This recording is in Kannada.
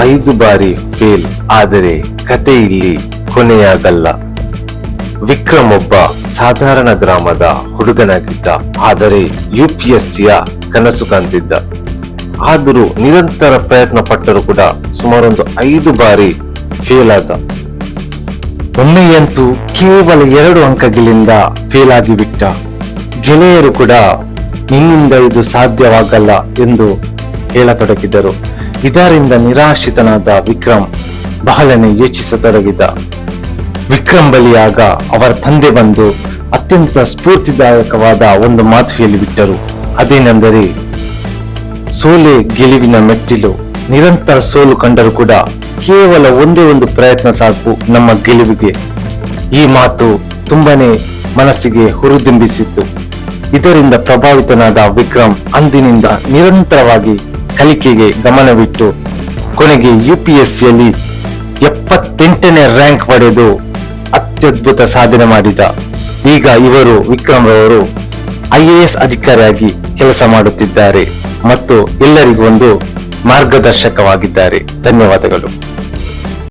5 ಬಾರಿ ಫೇಲ್ ಆದರೆ ಕತೆ ಇಲ್ಲಿ ಕೊನೆಯಾಗಲ್ಲ. ವಿಕ್ರಮ್ ಒಬ್ಬ ಸಾಧಾರಣ ಗ್ರಾಮದ ಹುಡುಗನಾಗಿದ್ದ. ಆದರೆ UPSCಯ ಕನಸು ಕಾಣ್ತಿದ್ದ. ಆದರೂ ನಿರಂತರ ಪ್ರಯತ್ನ ಪಟ್ಟರು ಕೂಡ ಸುಮಾರೊಂದು 5 ಬಾರಿ ಫೇಲ್ ಆದ. ಒಮ್ಮೆಯಂತೂ ಕೇವಲ 2 ಅಂಕಗಳಿಂದ ಫೇಲ್ ಆಗಿಬಿಟ್ಟ. ಗೆಳೆಯರು ಕೂಡ ನಿನ್ನಿಂದ ಇದು ಸಾಧ್ಯವಾಗಲ್ಲ ಎಂದು ಹೇಳತೊಡಗಿದರು. ಇದರಿಂದ ನಿರಾಶಿತನಾದ ವಿಕ್ರಮ್ ಬಹಳನೇ ಯೋಚಿಸತೊಡಗಿದ. ವಿಕ್ರಮ್ ಬಳಿಯಾಗ ಅವರ ತಂದೆ ಬಂದು ಅತ್ಯಂತ ಸ್ಫೂರ್ತಿದಾಯಕವಾದ ಒಂದು ಮಾತು ಹೇಳಿಬಿಟ್ಟರು. ಅದೇನೆಂದರೆ, ಸೋಲೆ ಗೆಲುವಿನ ಮೆಟ್ಟಿಲು. ನಿರಂತರ ಸೋಲು ಕಂಡರೂ ಕೂಡ ಕೇವಲ ಒಂದೇ ಒಂದು ಪ್ರಯತ್ನ ಸಾಕು ನಮ್ಮ ಗೆಲುವಿಗೆ. ಈ ಮಾತು ತುಂಬಾನೇ ಮನಸ್ಸಿಗೆ ಹುರಿದುಂಬಿಸಿತ್ತು. ಇದರಿಂದ ಪ್ರಭಾವಿತನಾದ ವಿಕ್ರಮ್ ಅಂದಿನಿಂದ ನಿರಂತರವಾಗಿ ಕಲಿಕೆಗೆ ಗಮನವಿಟ್ಟು ಕೊನೆಗೆ UPSCಯಲ್ಲಿ 78ನೇ ರ್ಯಾಂಕ್ ಪಡೆದು ಅತ್ಯದ್ಭುತ ಸಾಧನೆ ಮಾಡಿದ. ಈಗ ಇವರು ವಿಕ್ರಮ್ ರವರು IAS ಅಧಿಕಾರಿಯಾಗಿ ಕೆಲಸ ಮಾಡುತ್ತಿದ್ದಾರೆ ಮತ್ತು ಎಲ್ಲರಿಗೂ ಒಂದು ಮಾರ್ಗದರ್ಶಕವಾಗಿದ್ದಾರೆ. ಧನ್ಯವಾದಗಳು.